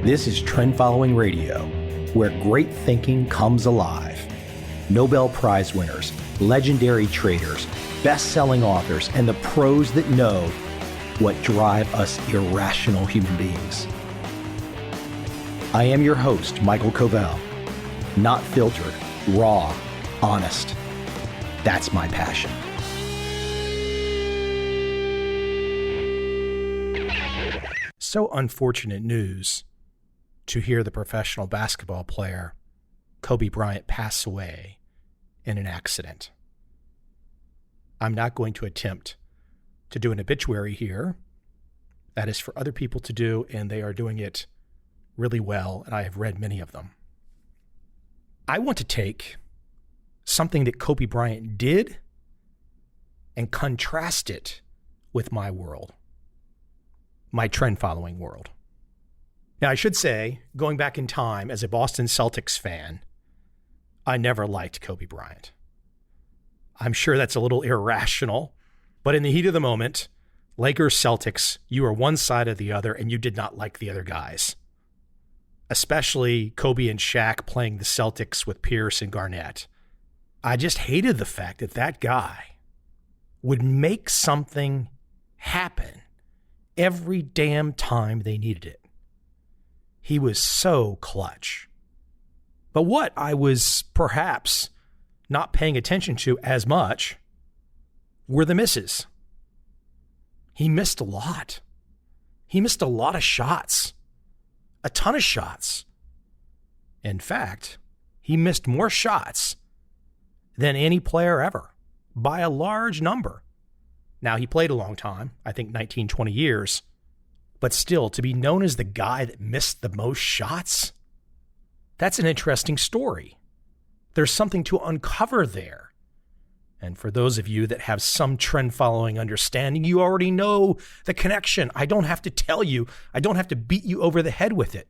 This is Trend Following Radio, where great thinking comes alive. Nobel Prize winners, legendary traders, best-selling authors, and the pros that know what drive us irrational human beings. I am your host, Michael Covel. Not filtered, raw, honest. That's my passion. So unfortunate news to hear the professional basketball player Kobe Bryant pass away in an accident. I'm not going to attempt to do an obituary here. That is for other people to do, and they are doing it really well, and I have read many of them. I want to take something that Kobe Bryant did and contrast it with my world, my trend-following world. Now, I should say, going back in time as a Boston Celtics fan, I never liked Kobe Bryant. I'm sure that's a little irrational, but in the heat of the moment, Lakers, Celtics, you were one side or the other, and you did not like the other guys. Especially Kobe and Shaq playing the Celtics with Pierce and Garnett. I just hated the fact that that guy would make something happen every damn time they needed it. He was so clutch. But what I was perhaps not paying attention to as much were the misses. He missed a lot. He missed a lot of shots. A ton of shots. In fact, he missed more shots than any player ever, by a large number. Now, he played a long time, I think 19, 20 years, but still, to be known as the guy that missed the most shots, that's an interesting story. There's something to uncover there. And for those of you that have some trend-following understanding, you already know the connection. I don't have to tell you. I don't have to beat you over the head with it.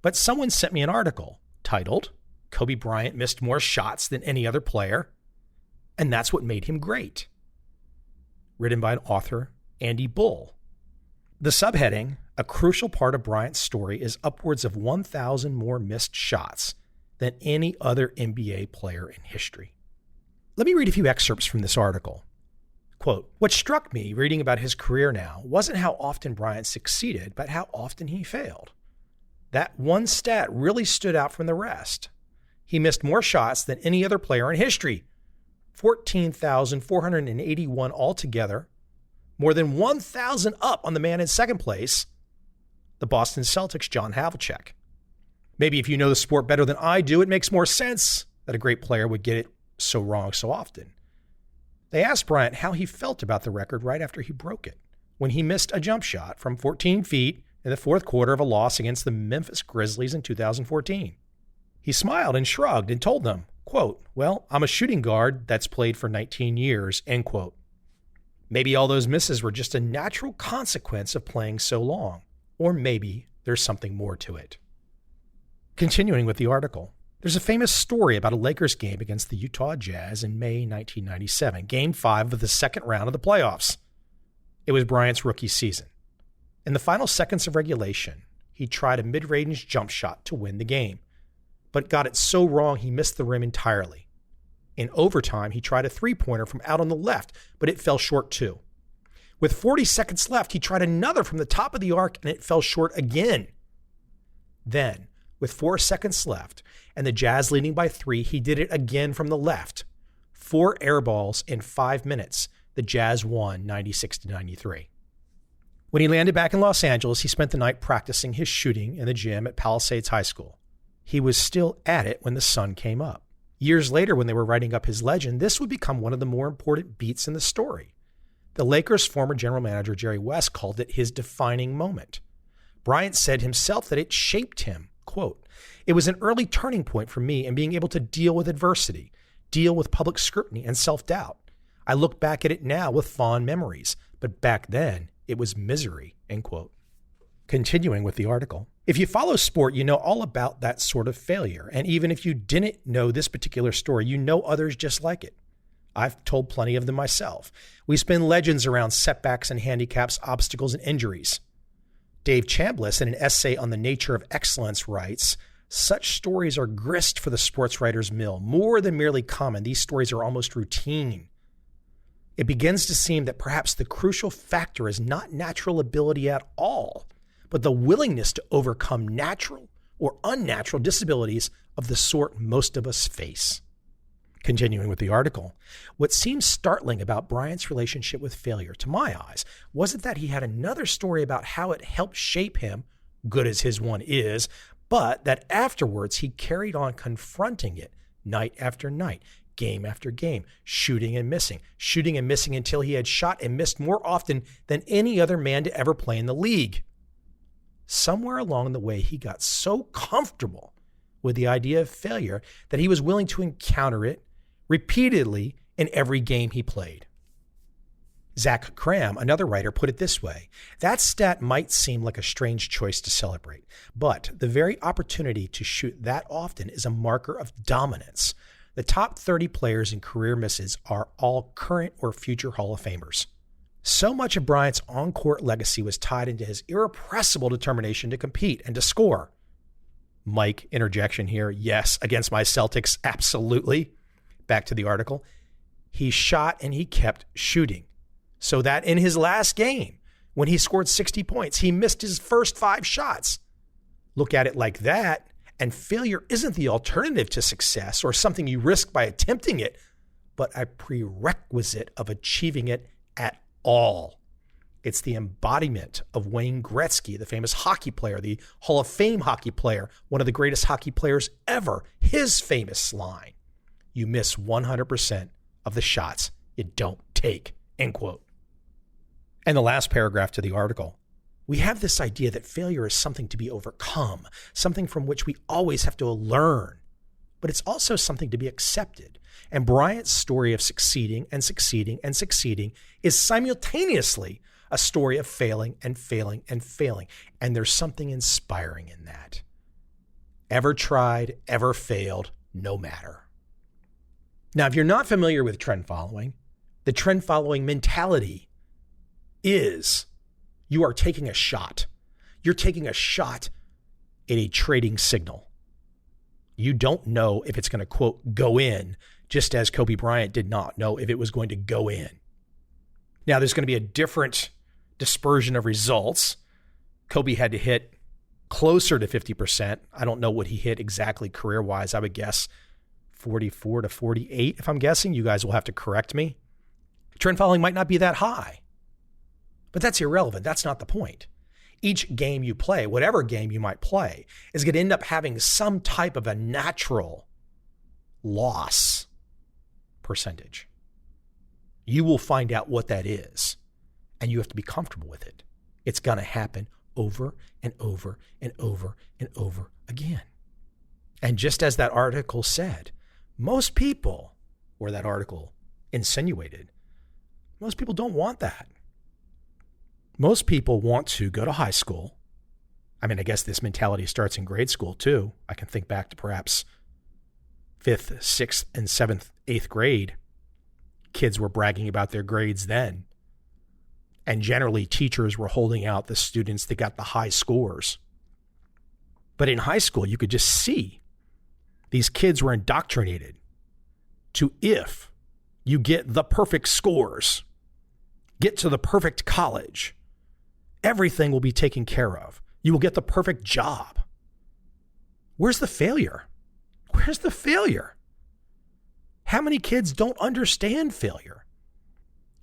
But someone sent me an article titled, Kobe Bryant Missed More Shots Than Any Other Player, and That's What Made Him Great. Written by an author, Andy Bull. The subheading, a crucial part of Bryant's story, is upwards of 1,000 more missed shots than any other NBA player in history. Let me read a few excerpts from this article. Quote, what struck me reading about his career now wasn't how often Bryant succeeded, but how often he failed. That one stat really stood out from the rest. He missed more shots than any other player in history. 14,481 altogether, more than 1,000 up on the man in second place, the Boston Celtics' John Havlicek. Maybe if you know the sport better than I do, it makes more sense that a great player would get it so wrong so often. They asked Bryant how he felt about the record right after he broke it, when he missed a jump shot from 14 feet in the fourth quarter of a loss against the Memphis Grizzlies in 2014. He smiled and shrugged and told them, quote, well, I'm a shooting guard that's played for 19 years, end quote. Maybe all those misses were just a natural consequence of playing so long, or maybe there's something more to it. Continuing with the article, there's a famous story about a Lakers game against the Utah Jazz in May 1997, Game 5 of the second round of the playoffs. It was Bryant's rookie season. In the final seconds of regulation, he tried a mid-range jump shot to win the game, but got it so wrong he missed the rim entirely. In overtime, he tried a three-pointer from out on the left, but it fell short too. With 40 seconds left, he tried another from the top of the arc, and it fell short again. Then, with 4 seconds left, and the Jazz leading by 3, he did it again from the left. 4 air balls in 5 minutes. The Jazz won 96-93. When he landed back in Los Angeles, he spent the night practicing his shooting in the gym at Palisades High School. He was still at it when the sun came up. Years later, when they were writing up his legend, this would become one of the more important beats in the story. The Lakers' former general manager, Jerry West, called it his defining moment. Bryant said himself that it shaped him. Quote, it was an early turning point for me in being able to deal with adversity, deal with public scrutiny and self-doubt. I look back at it now with fond memories, but back then it was misery, end quote. Continuing with the article, if you follow sport, you know all about that sort of failure. And even if you didn't know this particular story, you know others just like it. I've told plenty of them myself. We spin legends around setbacks and handicaps, obstacles and injuries. Dave Chambliss, in an essay on the nature of excellence, writes, "Such stories are grist for the sports writer's mill. More than merely common, these stories are almost routine. It begins to seem that perhaps the crucial factor is not natural ability at all, but the willingness to overcome natural or unnatural disabilities of the sort most of us face." Continuing with the article, what seems startling about Bryant's relationship with failure, to my eyes, wasn't that he had another story about how it helped shape him, good as his one is, but that afterwards he carried on confronting it night after night, game after game, shooting and missing until he had shot and missed more often than any other man to ever play in the league. Somewhere along the way, he got so comfortable with the idea of failure that he was willing to encounter it repeatedly in every game he played. Zach Cram, another writer, put it this way: "That stat might seem like a strange choice to celebrate, but the very opportunity to shoot that often is a marker of dominance. The top 30 players in career misses are all current or future Hall of Famers." So much of Bryant's on-court legacy was tied into his irrepressible determination to compete and to score. Mike, interjection here, yes, against my Celtics, absolutely. Back to the article. He shot and he kept shooting. So that in his last game, when he scored 60 points, he missed his first 5 shots. Look at it like that, and failure isn't the alternative to success or something you risk by attempting it, but a prerequisite of achieving it at all. It's the embodiment of Wayne Gretzky, the famous hockey player, the Hall of Fame hockey player, one of the greatest hockey players ever. His famous line: "You miss 100% of the shots you don't take," end quote. And the last paragraph to the article: "We have this idea that failure is something to be overcome, something from which we always have to learn, but it's also something to be accepted. And Bryant's story of succeeding and succeeding and succeeding is simultaneously a story of failing and failing and failing. And there's something inspiring in that. Ever tried, ever failed, no matter." Now, if you're not familiar with trend following, the trend following mentality is you are taking a shot. You're taking a shot at a trading signal. You don't know if it's going to, quote, go in, just as Kobe Bryant did not know if it was going to go in. Now, there's going to be a different dispersion of results. Kobe had to hit closer to 50%. I don't know what he hit exactly career-wise. I would guess 44 to 48, if I'm guessing. You guys will have to correct me. Trend following might not be that high, but that's irrelevant. That's not the point. Each game you play, whatever game you might play, is going to end up having some type of a natural loss percentage. You will find out what that is, and you have to be comfortable with it. It's going to happen over and over and over and over again. And just as that article said, most people, or that article insinuated, most people don't want that. Most people want to go to high school. I mean, I guess this mentality starts in grade school too. I can think back to perhaps 5th, 6th, and 7th, 8th grade. Kids were bragging about their grades then. And generally, teachers were holding out the students that got the high scores. But in high school, you could just see these kids were indoctrinated to, if you get the perfect scores, get to the perfect college, everything will be taken care of. You will get the perfect job. Where's the failure? Where's the failure? How many kids don't understand failure?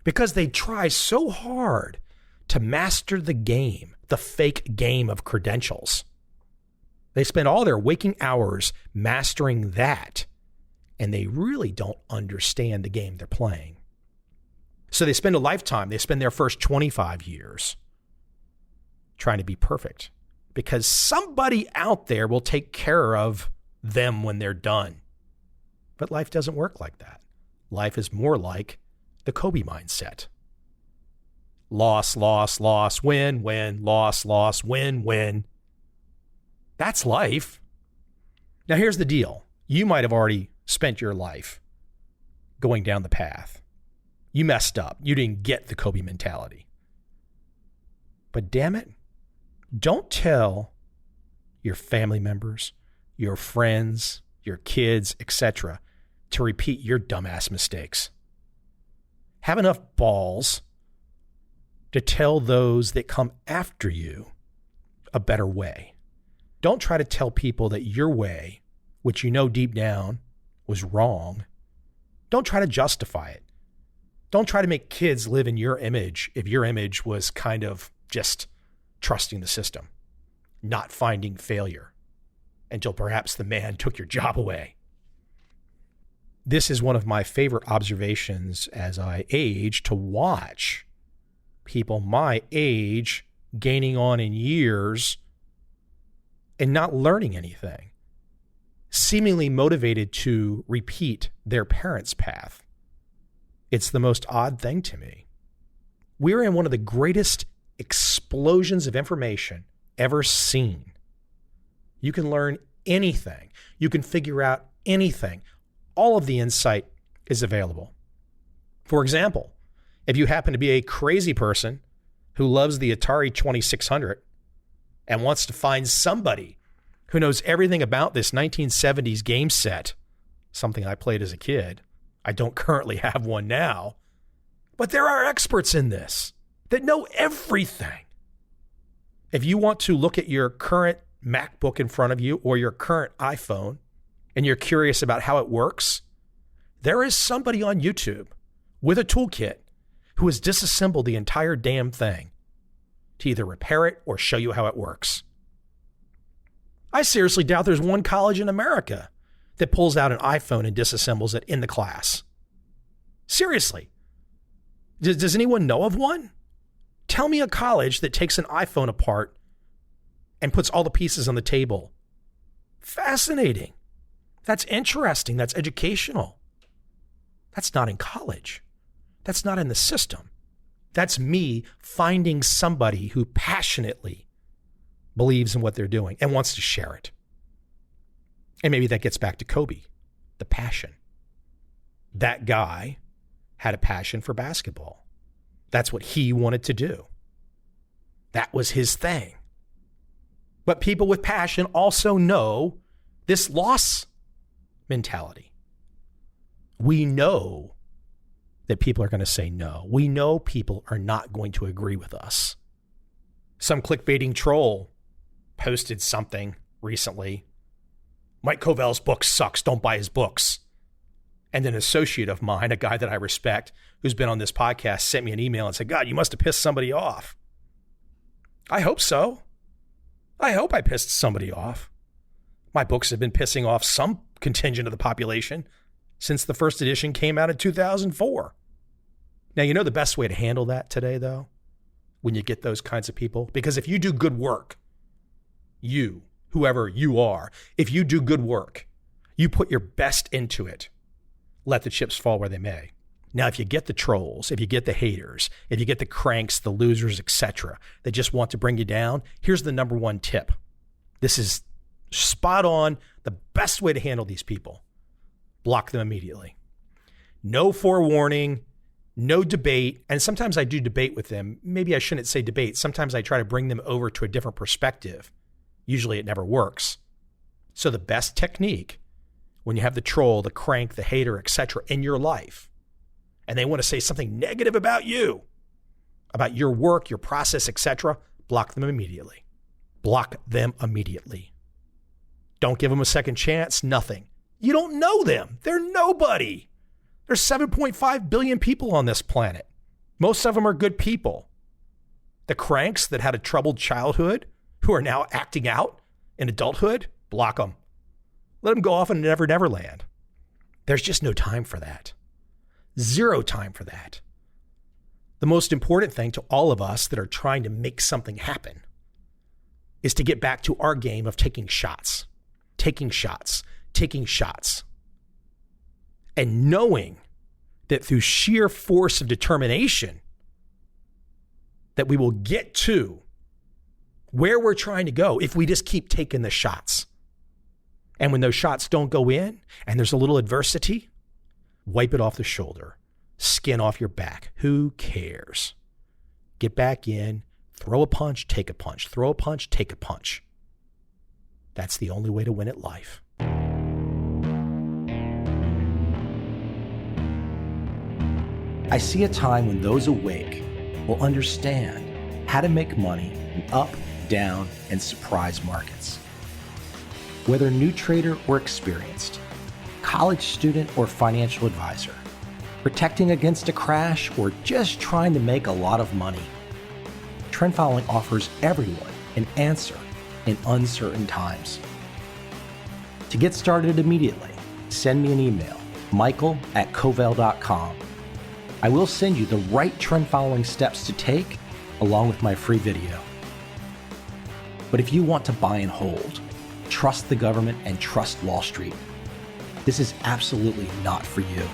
Because they try so hard to master the game, the fake game of credentials. They spend all their waking hours mastering that, and they really don't understand the game they're playing. So they spend a lifetime, they spend their first 25 years trying to be perfect because somebody out there will take care of them when they're done. But life doesn't work like that. Life is more like the Kobe mindset. Loss, loss, loss, win, win, loss, loss, win, win. That's life. Now here's the deal. You might have already spent your life going down the path. You messed up. You didn't get the Kobe mentality. But damn it, Don't tell your family members, your friends, your kids, etc., to repeat your dumbass mistakes. Have enough balls to tell those that come after you a better way. Don't try to tell people that your way, which you know deep down was wrong, don't try to justify it. Don't try to make kids live in your image if your image was kind of just trusting the system, not finding failure until perhaps the man took your job away. This is one of my favorite observations as I age, to watch people my age gaining on in years and not learning anything, seemingly motivated to repeat their parents' path. It's the most odd thing to me. We're in one of the greatest explosions of information ever seen. You can learn anything. You can figure out anything. All of the insight is available. For example, if you happen to be a crazy person who loves the Atari 2600 and wants to find somebody who knows everything about this 1970s game set, something I played as a kid. I don't currently have one now, but there are experts in this that know everything. If you want to look at your current MacBook in front of you or your current iPhone and you're curious about how it works, there is somebody on YouTube with a toolkit who has disassembled the entire damn thing to either repair it or show you how it works. I seriously doubt there's one college in America that pulls out an iPhone and disassembles it in the class. Seriously. Does anyone know of one? Tell me a college that takes an iPhone apart and puts all the pieces on the table. Fascinating. That's interesting. That's educational. That's not in college. That's not in the system. That's me finding somebody who passionately believes in what they're doing and wants to share it. And maybe that gets back to Kobe, the passion. That guy had a passion for basketball. That's what he wanted to do. That was his thing. But people with passion also know this loss mentality. We know that people are going to say no. We know people are not going to agree with us. Some clickbaiting troll posted something recently. Mike Covel's book sucks. Don't buy his books. And an associate of mine, a guy that I respect, who's been on this podcast, sent me an email and said, God, you must have pissed somebody off. I hope so. I hope I pissed somebody off. My books have been pissing off some contingent of the population since the first edition came out in 2004. Now, you know the best way to handle that today, though, when you get those kinds of people? Because if you do good work, you, whoever you are, if you do good work, you put your best into it, let the chips fall where they may. Now, if you get the trolls, if you get the haters, if you get the cranks, the losers, etc., that just want to bring you down, here's the number one tip. This is spot on, the best way to handle these people. Block them immediately. No forewarning, no debate. And sometimes I do debate with them. Maybe I shouldn't say debate. Sometimes I try to bring them over to a different perspective. Usually it never works. So the best technique, when you have the troll, the crank, the hater, etc., in your life, and they want to say something negative about you, about your work, your process, etc., block them immediately. Block them immediately. Don't give them a second chance, nothing. You don't know them. They're nobody. There's 7.5 billion people on this planet. Most of them are good people. The cranks that had a troubled childhood, who are now acting out in adulthood, block them. Let them go off in Never Never Land. There's just no time for that. Zero time for that. The most important thing to all of us that are trying to make something happen is to get back to our game of taking shots, and knowing that through sheer force of determination that we will get to where we're trying to go if we just keep taking the shots. And when those shots don't go in and there's a little adversity, wipe it off the shoulder, skin off your back. Who cares? Get back in, Throw a punch, take a punch. Throw a punch, take a punch. That's the only way to win at life. I see a time when those awake will understand how to make money in up, down, and surprise markets. Whether new trader or experienced, college student or financial advisor, protecting against a crash or just trying to make a lot of money, trend following offers everyone an answer in uncertain times. To get started immediately, send me an email, michael@covel.com. I will send you the right trend following steps to take along with my free video. But if you want to buy and hold, trust the government and trust Wall Street, this is absolutely not for you.